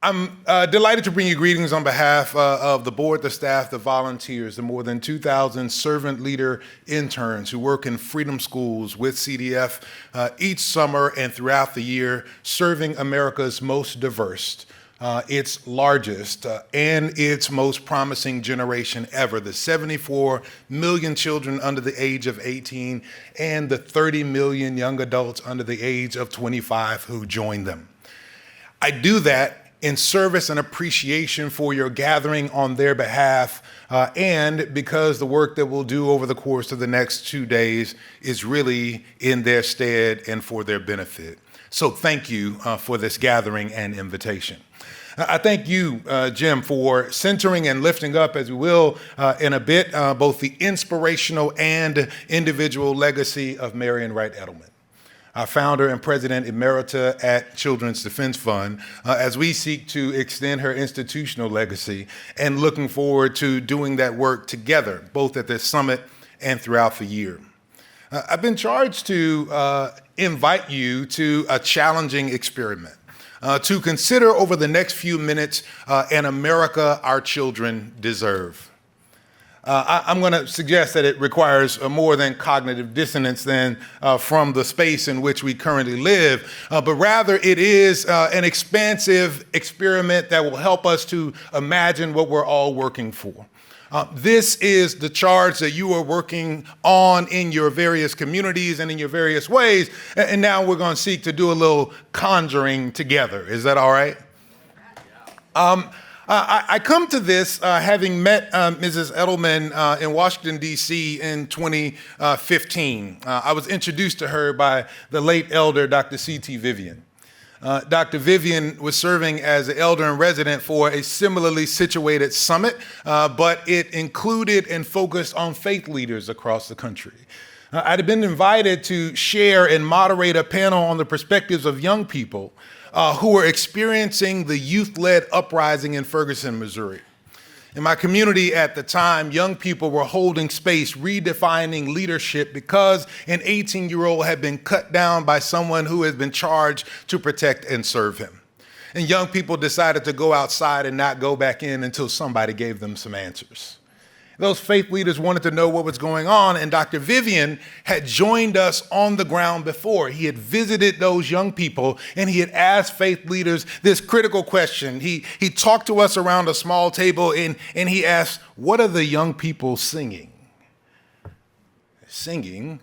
I'm delighted to bring you greetings on behalf of the board, the staff, the volunteers, the more than 2,000 servant leader interns who work in freedom schools with CDF each summer and throughout the year, serving America's most diverse, its largest, and its most promising generation ever, the 74 million children under the age of 18 and the 30 million young adults under the age of 25 who join them. I do that in service and appreciation for your gathering on their behalf, and because the work that we'll do over the course of the next 2 days is really in their stead and for their benefit. So thank you for this gathering and invitation. I thank you, Jim, for centering and lifting up, as we will in a bit, both the inspirational and individual legacy of Marian Wright Edelman, our founder and president emerita at Children's Defense Fund, as we seek to extend her institutional legacy and looking forward to doing that work together, both at this summit and throughout the year. I've been charged to invite you to a challenging experiment, to consider over the next few minutes an America our children deserve. I'm going to suggest that it requires more than cognitive dissonance than from the space in which we currently live, but rather it is an expansive experiment that will help us to imagine what we're all working for. This is the charge that you are working on in your various communities and in your various ways, and now we're going to seek to do a little conjuring together. Is that all right? I come to this having met Mrs. Edelman in Washington, D.C. in 2015. I was introduced to her by the late elder, Dr. C.T. Vivian. Dr. Vivian was serving as an elder in resident for a similarly situated summit, but it included and focused on faith leaders across the country. I'd been invited to share and moderate a panel on the perspectives of young people who were experiencing the youth-led uprising in Ferguson, Missouri. In my community at the time, young people were holding space, redefining leadership because an 18-year-old had been cut down by someone who had been charged to protect and serve him. And young people decided to go outside and not go back in until somebody gave them some answers. Those faith leaders wanted to know what was going on, and Dr. Vivian had joined us on the ground before. He had visited those young people, and he had asked faith leaders this critical question. He talked to us around a small table, and he asked, what are the young people singing? Singing?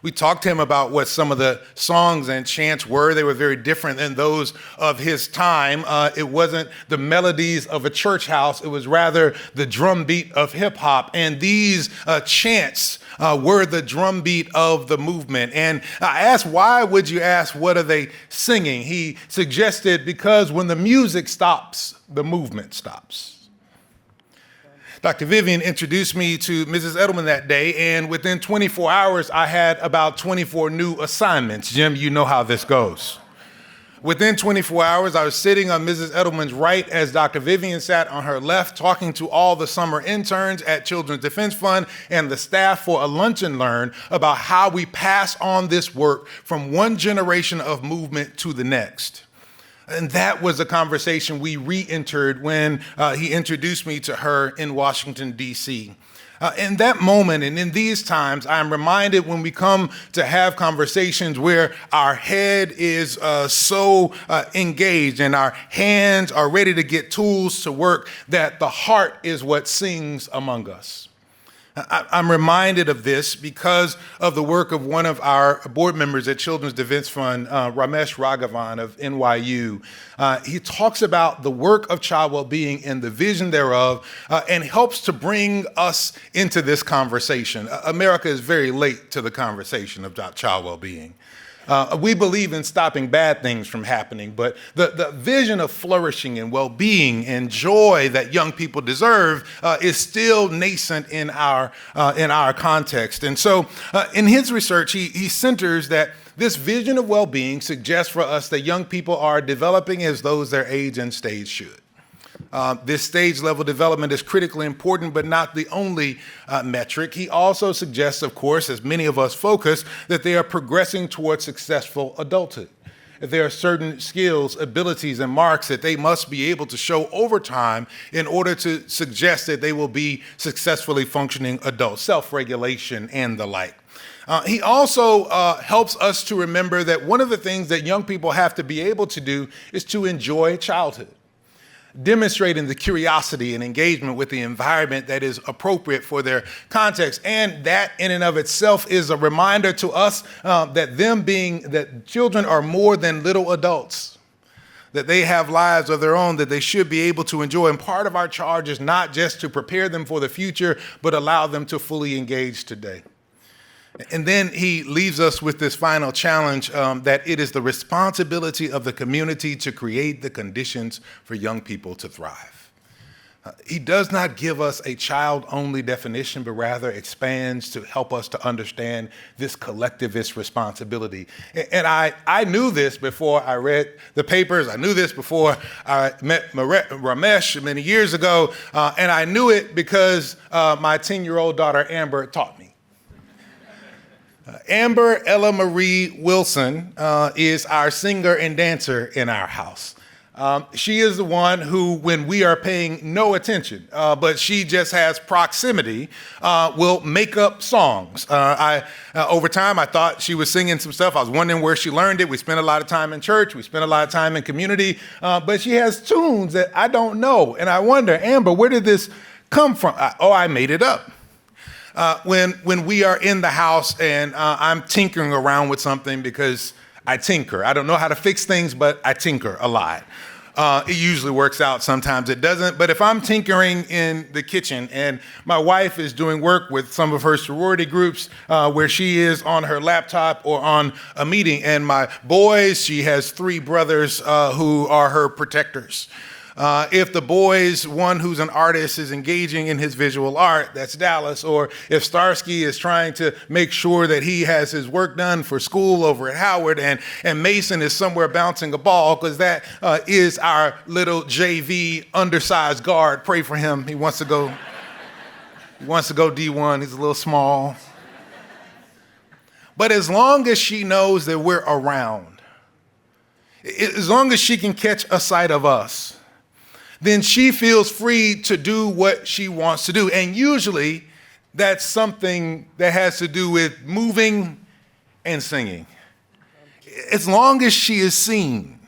We talked to him about what some of the songs and chants were. They were very different than those of his time. It wasn't the melodies of a church house. It was rather the drum beat of hip hop. And these chants were the drum beat of the movement. And I asked, why would you ask, what are they singing? He suggested, because when the music stops, the movement stops. Dr. Vivian introduced me to Mrs. Edelman that day, and within 24 hours, I had about 24 new assignments. Jim, you know how this goes. Within 24 hours, I was sitting on Mrs. Edelman's right as Dr. Vivian sat on her left, talking to all the summer interns at Children's Defense Fund and the staff for a lunch and learn about how we pass on this work from one generation of movement to the next. And that was a conversation we re-entered when he introduced me to her in Washington, D.C. In that moment and in these times, I'm reminded when we come to have conversations where our head is so engaged and our hands are ready to get tools to work, that the heart is what sings among us. I'm reminded of this because of the work of one of our board members at Children's Defense Fund, Ramesh Raghavan of NYU. He talks about the work of child well-being and the vision thereof, and helps to bring us into this conversation. America is very late to the conversation about child well-being. We believe in stopping bad things from happening, but the vision of flourishing and well-being and joy that young people deserve is still nascent in our context. And so in his research, he centers that this vision of well-being suggests for us that young people are developing as those their age and stage should. This stage level development is critically important, but not the only metric. He also suggests, of course, as many of us focus, that they are progressing towards successful adulthood. that there are certain skills, abilities, and marks that they must be able to show over time in order to suggest that they will be successfully functioning adults, self-regulation and the like. He also helps us to remember that one of the things that young people have to be able to do is to enjoy childhood, demonstrating the curiosity and engagement with the environment that is appropriate for their context. And that in and of itself is a reminder to us that children are more than little adults, that they have lives of their own that they should be able to enjoy. And part of our charge is not just to prepare them for the future, but allow them to fully engage today. And then he leaves us with this final challenge that it is the responsibility of the community to create the conditions for young people to thrive. He does not give us a child-only definition, but rather expands to help us to understand this collectivist responsibility. And I knew this before I read the papers. I knew this before I met Ramesh many years ago. And I knew it because my 10-year-old daughter, Amber, taught me. Amber Ella Marie Wilson is our singer and dancer in our house. She is the one who, when we are paying no attention, but she just has proximity, will make up songs. Over time, I thought she was singing some stuff. I was wondering where she learned it. We spent a lot of time in church. We spent a lot of time in community. But she has tunes that I don't know. And I wonder, Amber, where did this come from? I made it up. When we are in the house and I'm tinkering around with something because I tinker. I don't know how to fix things, but I tinker a lot. It usually works out. Sometimes it doesn't. But if I'm tinkering in the kitchen and my wife is doing work with some of her sorority groups where she is on her laptop or on a meeting, and my boys, she has 3 brothers who are her protectors. If the boys, one who's an artist, is engaging in his visual art, that's Dallas. Or if Starsky is trying to make sure that he has his work done for school over at Howard, and Mason is somewhere bouncing a ball, because that is our little JV undersized guard. Pray for him. He wants to go D1. He's a little small. But as long as she knows that we're around, as long as she can catch a sight of us, then she feels free to do what she wants to do. And usually that's something that has to do with moving and singing. As long as she is seen,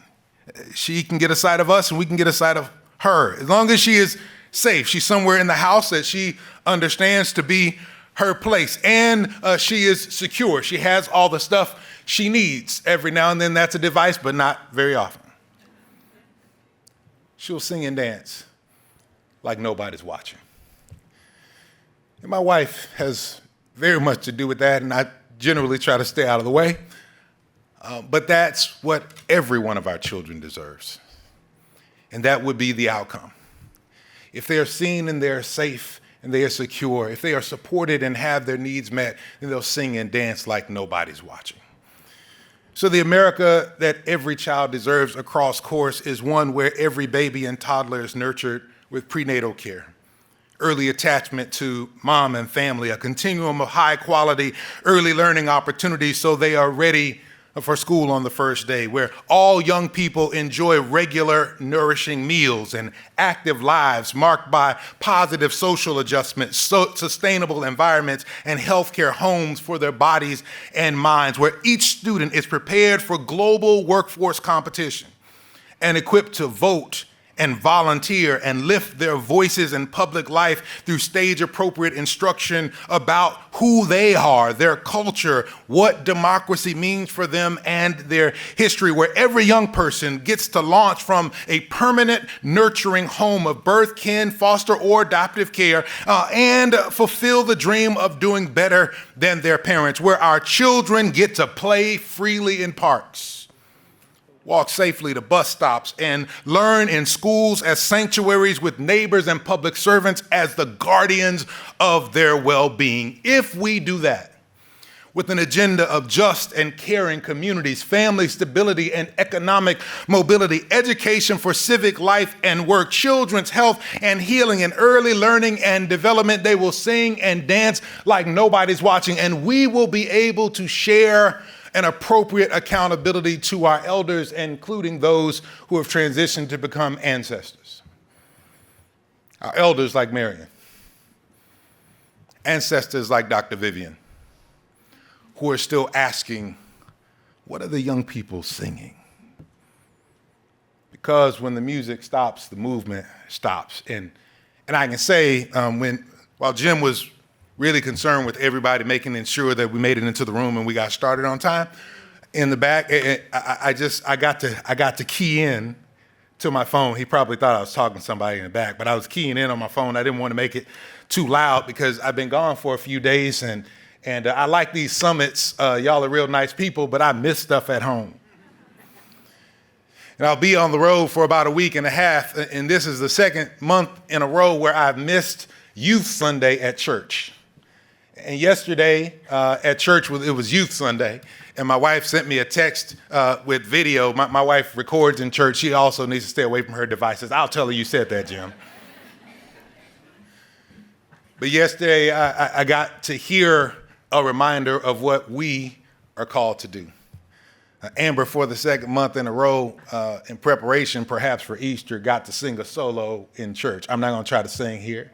she can get a sight of us and we can get a sight of her. As long as she is safe, she's somewhere in the house that she understands to be her place, and she is secure. She has all the stuff she needs. Every now and then that's a device, but not very often. She'll sing and dance like nobody's watching. And my wife has very much to do with that, and I generally try to stay out of the way. But that's what every one of our children deserves. And that would be the outcome. If they are seen and they are safe and they are secure, if they are supported and have their needs met, then they'll sing and dance like nobody's watching. So the America that every child deserves across course is one where every baby and toddler is nurtured with prenatal care, early attachment to mom and family, a continuum of high quality early learning opportunities so they are ready for school on the first day, where all young people enjoy regular, nourishing meals and active lives marked by positive social adjustments, sustainable environments, and healthcare homes for their bodies and minds, where each student is prepared for global workforce competition and equipped to vote and volunteer and lift their voices in public life through stage-appropriate instruction about who they are, their culture, what democracy means for them, and their history, where every young person gets to launch from a permanent, nurturing home of birth, kin, foster, or adoptive care, and fulfill the dream of doing better than their parents, where our children get to play freely in parks, walk safely to bus stops, and learn in schools as sanctuaries with neighbors and public servants as the guardians of their well-being. If we do that with an agenda of just and caring communities, family stability and economic mobility, education for civic life and work, children's health and healing, and early learning and development, they will sing and dance like nobody's watching, and we will be able to share an appropriate accountability to our elders, including those who have transitioned to become ancestors. Our elders like Marion, ancestors like Dr. Vivian, who are still asking, what are the young people singing? Because when the music stops, the movement stops. And I can say, while Jim was really concerned with everybody making sure that we made it into the room and we got started on time, in the back, I got to key in to my phone. He probably thought I was talking to somebody in the back, but I was keying in on my phone. I didn't want to make it too loud because I've been gone for a few days, and I like these summits. Y'all are real nice people, but I miss stuff at home. And I'll be on the road for about a week and a half, and this is the second month in a row where I've missed Youth Sunday at church. And yesterday at church, it was Youth Sunday, and my wife sent me a text with video. My wife records in church. She also needs to stay away from her devices. I'll tell her you said that, Jim. But yesterday, I got to hear a reminder of what we are called to do. Amber, for the second month in a row, in preparation perhaps for Easter, got to sing a solo in church. I'm not going to try to sing here.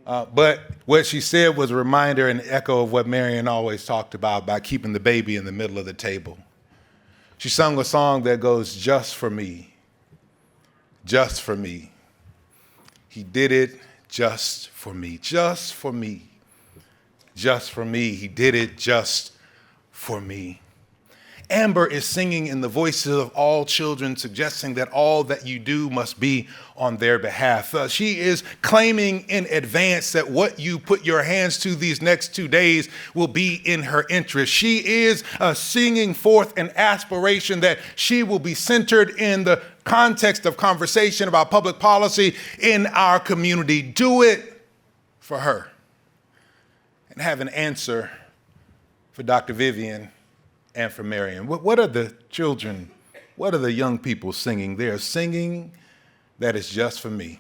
But what she said was a reminder and echo of what Marion always talked about keeping the baby in the middle of the table. She sung a song that goes, just for me, just for me. He did it just for me, just for me, just for me. He did it just for me. Amber is singing in the voices of all children, suggesting that all that you do must be on their behalf. She is claiming in advance that what you put your hands to these next 2 days will be in her interest. She is singing forth an aspiration that she will be centered in the context of conversation about public policy in our community. Do it for her. And have an answer for Dr. Vivian and for Marion. What are the children, what are the young people singing? They're singing that is just for me.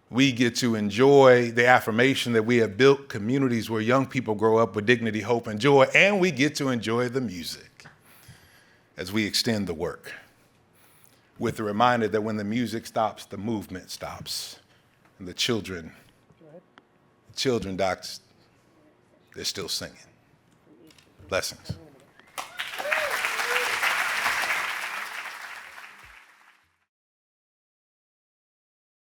We get to enjoy the affirmation that we have built communities where young people grow up with dignity, hope, and joy, and we get to enjoy the music as we extend the work, with the reminder that when the music stops, the movement stops. And the children, docs, they're still singing. Blessings.